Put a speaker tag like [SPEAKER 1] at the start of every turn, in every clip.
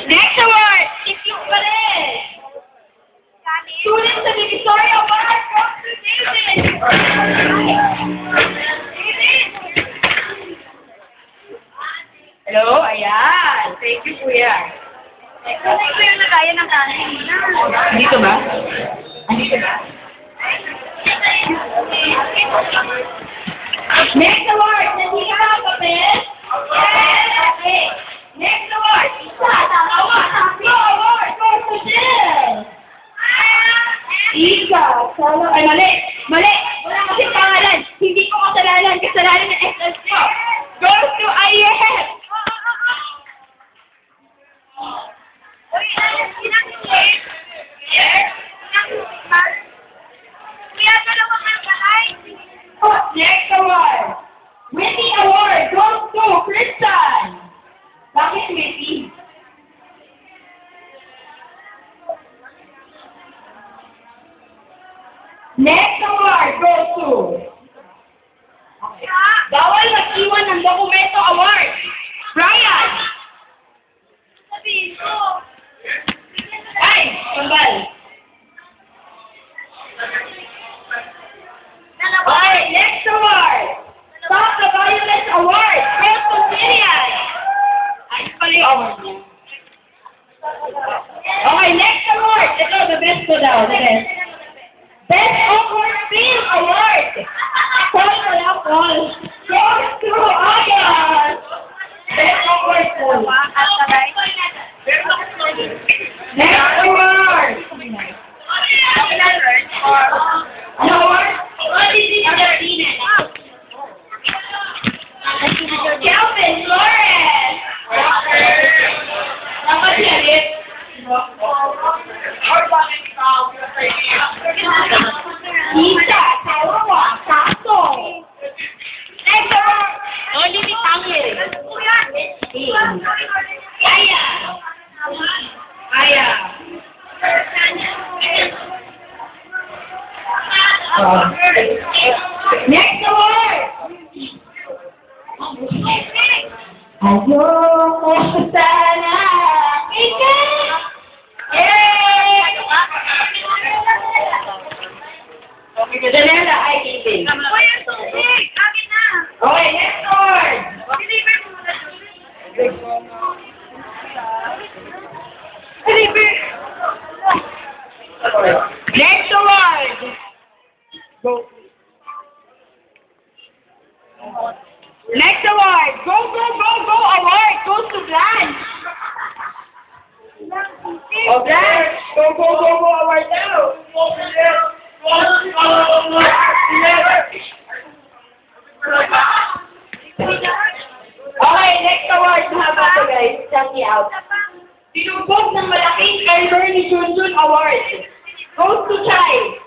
[SPEAKER 1] Next award, if you pa rin. Student sa Divisoria Award goes to David. Hello, ayan. Thank you, Kuya. Ito yung nagaya ng kanin. Dito ba? Dito ba? Next award, nandito ka ang papel? Okay. Next award, isa, dalawa, tatlo award goes to Jill. Isa, dalawa, ay mali, mali. Wala kasi pangalan. Hindi ko kasalanan, kasalanan ng SS ko. Goes to IEF. Next award. Witty award goes to Christian. Bakit witty? Next award goes to Bawal mag-iwan ng dokumento award. Brian. Sabihin ko. Ay, sambal. Okay, next award. Stop the Violence Award. Goes to Syrian. Ay, pala yung award niya. Okay, next award. Ito, the best ko daw. The best. Best Awkward Film Award. Call ko lang, call. Goes to August. Best Awkward Film. Next award. Ano award? Kelvin Flores! Dapat yalit. Isa, Tawawa, Saso. Next award. Only ni Tangil. Kaya. Kaya. Next award. Ayoko sana. Ikaw! Yay! Janela, ay kitin. Okay, next award. Next award. Go. Next award. Go, go, go, go. Award goes to Blanche. Oh, Blanche. Go, go, go, go. Award now. Okay, next award. Haba to, guys. Check me out. Tinubog ng malaking Elmer ni Junjun Award. Goes to Chai.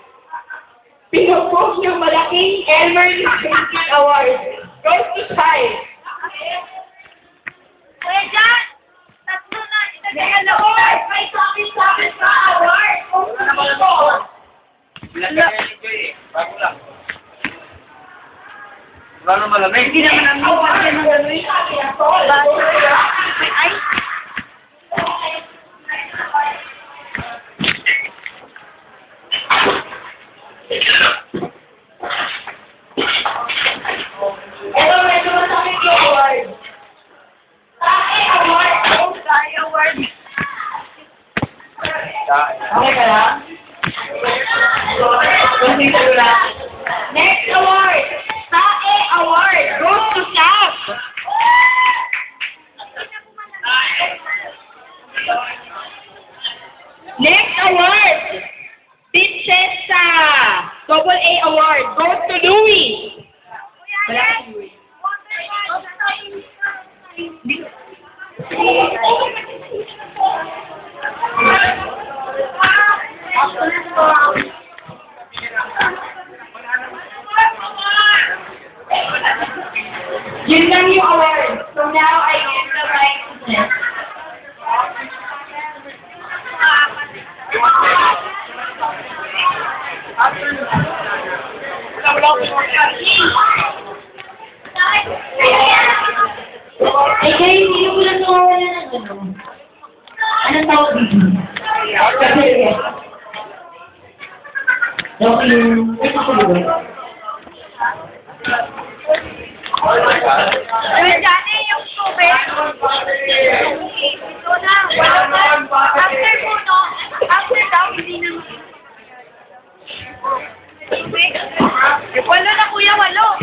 [SPEAKER 1] Pinupog ng malaking Elmer ni Junjun Award. Goes to Chai. Kuya John, tatlo na. Next award. May sakit sa award. Ano ba ito? Bilang ka nito eh. Bago lang. Wala na malamig. Hindi naman ang mga kasi ng gano'y sabi na to. Ay. Ito, medyo masakit yung award. Tae award. Tae award. Okay ka lang? Next award. Tae award. Goes to Shab. Next award. Princesa. AA award. Goes to Louis. Wala ka si Louis. Yun lang yung award. So now I give the mic to Jess. Eh, kaya hindi ko lang nawawalan ng gano'n. Anong tawag dito? Kasi, okay yung, ito ko ba?
[SPEAKER 2] Johnny, yung tubig. Ito na, wala pa. After po, no? After daw, hindi na. Tubig. Walo na, kuya, walo.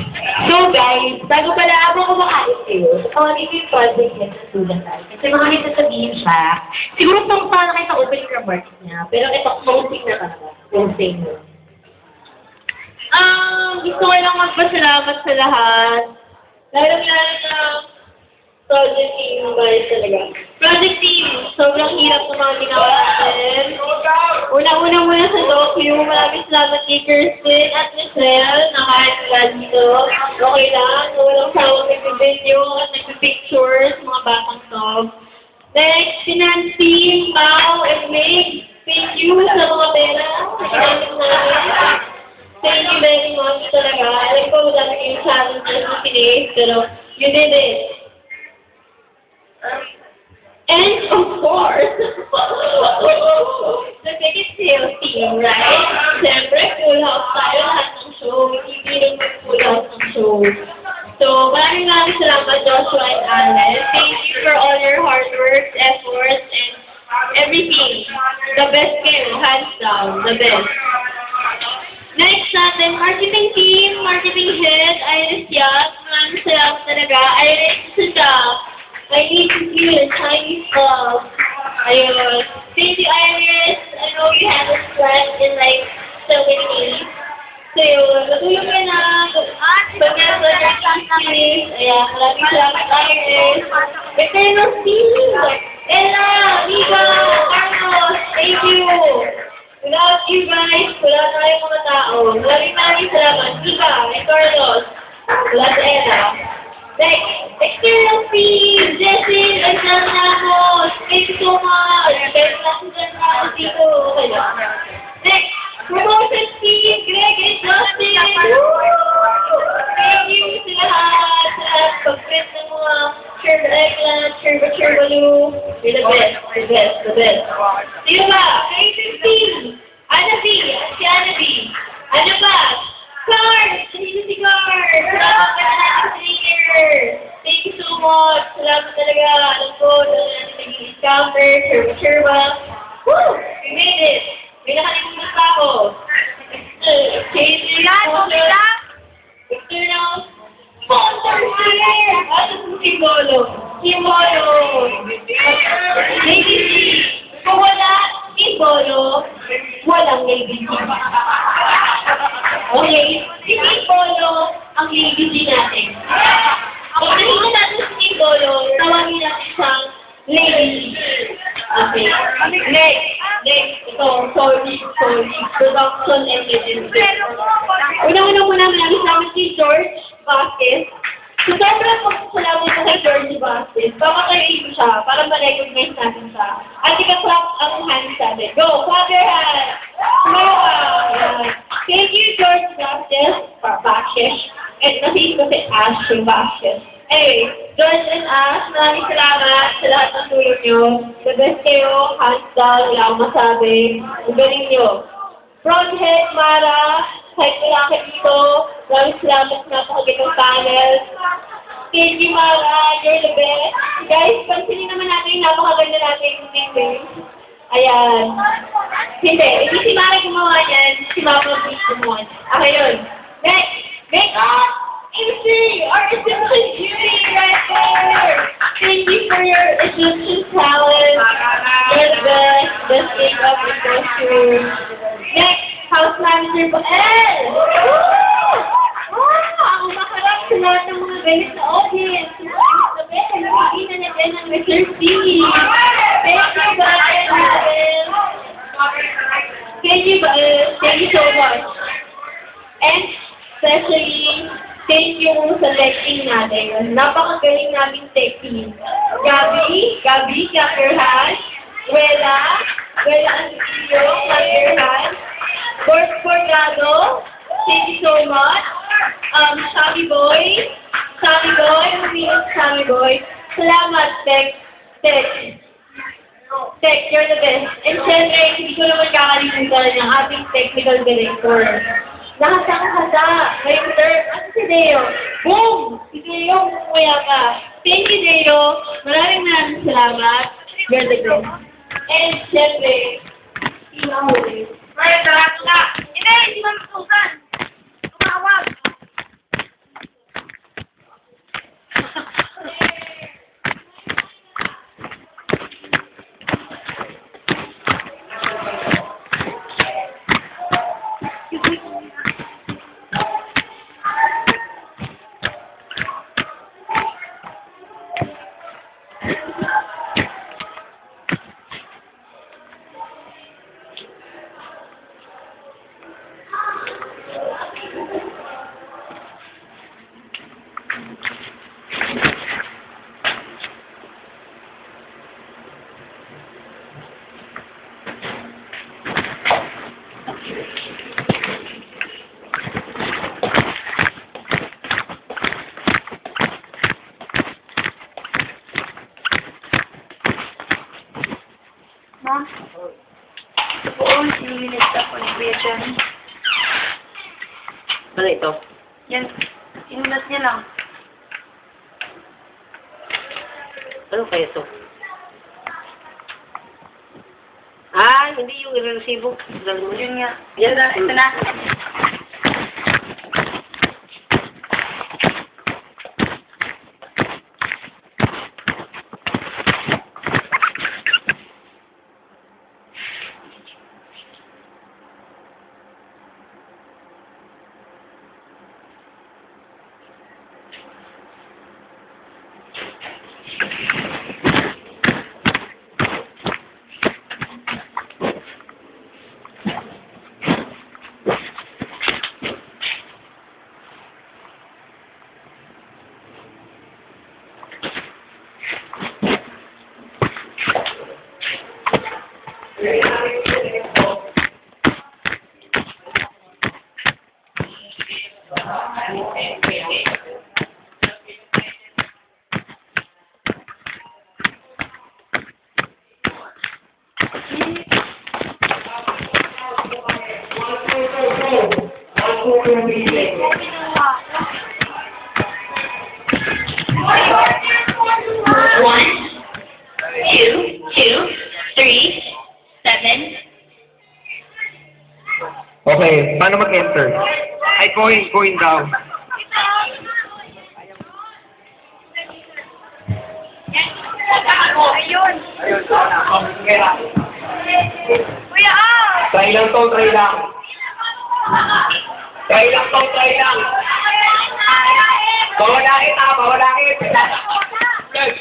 [SPEAKER 1] So guys, bago pala ako kumakain kayo, tawagin ko yung project niya sa student life. Kasi mga may sasabihin siya, siguro pang sana kayo sa opening remarks niya, pero ito, closing na talaga. Closing na. Gusto ko lang magpasalamat sa lahat. Lalo-lalo na project team ba talaga. Project team, sobrang hirap ng mga ginawa natin. Una-una muna sa docu, maraming salamat kay Kirsten at Michelle na kahit wala dito. Okay lang, walang sawang nag-video at nag-pictures, mga batang sob. Next, finance team, Pao and Meg. Thank you sa mga pera. Ginamit namin. Thank you very much talaga. Alam ko, madami kayong challenges na finish, pero you did it. And of course, the ticket sales team, right? Siyempre, full house tayo lahat ng show. Hindi rin full house ng show. So, maraming salamat, Joshua and Alan. Thank you for all your hard work, efforts, and everything. The best kayo, hands down, the best. Next natin, marketing team, marketing head, Iris Yap. Maraming salamat talaga. Iris, isa I need to see your Chinese stuff. Ayun. Thank you, Iris. I know you had this plan in like so many days. So yun, natulog ka na. Pagkasa your Chinese. Ayan, maraming salamat, Iris. Eternal team. Ella, Mika, Carlos, thank you. Without you guys, wala tayong mga tao. Maraming salamat. Mika and Carlos. Wala sa Ella. Next, external team, Jessin and Jan Ramos. Thank you so much. Thank you Jan Ramos dito. Okay lang. Next, promotion team, Greg and Justin. Thank you sa lahat. Sa lahat, pag-print ng mga Sherba Eggland, Sherba Lou. You're the best, the best, the best. Sino ba? Creative team. Ana B. Si Ana B. Ano ba? Card! Sino si Card? Salamat ka na natin sa Thank you so much. Salamat talaga. Alam ko, doon natin naging encounter, Sherba. Woo! We made it. May nakalimutan pa ako. External sponsor here! At ito si Bolo. Si Bolo. Lady C. Kung wala si Bolo, walang Lady C. Okay? Si Bolo ang Lady C natin. Kung nakita natin si Bolo, tawagin natin siyang Lady C. Okay. Next. Ito, sorry. Production and agency. Una-una muna, maraming salamat kay George Vasquez. So, sobrang magpasalamat ko kay George Vasquez. Baka kayo siya, para ma-recognize natin siya. At ika-clap ang hands natin. Go! Clap your hands! Thank you, George Vasquez. And nasihin ko si Ash yung Vasquez. Anyway, George and Ash, maraming salamat sa lahat ng tulong nyo. The best kayo, hands down, wala akong masabi. Ang galing nyo. Front head, Mara, kahit wala ka dito, maraming salamat sa napakagandang panel. Thank you, Mara, you're the best. Guys, pansinin naman natin yung napakaganda natin yung meeting. Ayan. Hindi si Mara gumawa yan, si Mama Beach gumawa. Okay, yun. Next, makeup! MC, our Egyptian beauty right there. Thank you for your Egyptian talent. You're the best. Best makeup and costume. Next, house manager po. Ang maharap sa lahat ng mga guys sa audience. The best, hindi na natin ang Mr. C. Thank you guys. Thank you so much. And especially, thank you sa selecting natin. Napakagaling naming tech team. Gabi, clap your hands. Wela Antillo, clap your hands. Borgado, thank you so much. Sammy Boy, Sammy Boy. Salamat, tech. Tech, you're the best. And syempre, hindi ko naman kakalimutan ng ating technical director. Nakasang-hasa. Ngayong term, ano si Deo? Boom! Si Deo, kumuya ka. Thank you, Deo. Maraming salamat. You're the best. And syempre, ikaw ulit.
[SPEAKER 2] Ay, sarap na. Hindi, hindi mo matutusan. Tumawag. Ma? Oo, sinilit ako ni Kuya John.
[SPEAKER 3] Ano ito?
[SPEAKER 2] Yan, sinulat niya lang.
[SPEAKER 3] Ano kaya ito? Ah, hindi yung irresibo.
[SPEAKER 2] Yun nga.
[SPEAKER 3] Yan na,
[SPEAKER 2] Ito na.
[SPEAKER 4] Okay, paano mag-enter? Ay, coin daw.
[SPEAKER 2] Ayun. Kuya,
[SPEAKER 4] Try lang to, try lang. Try lang to, try lang. Bawalakit ha, bawalakit. Guys,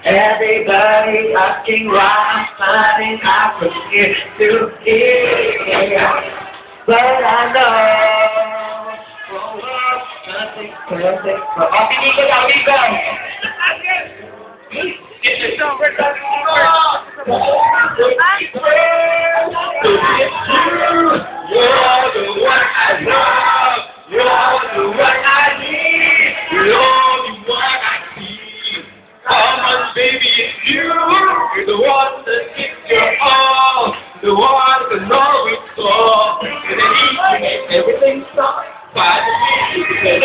[SPEAKER 4] everybody asking why I'm finding out from here to here. But I know nothing perfect. Amigo, amigo. You're the one I love. You're the one I need. You're the one I need. Come on, baby, it's you. You're the one that gives your all. The one that knows it's all. And then you make everything stop. By the way, you can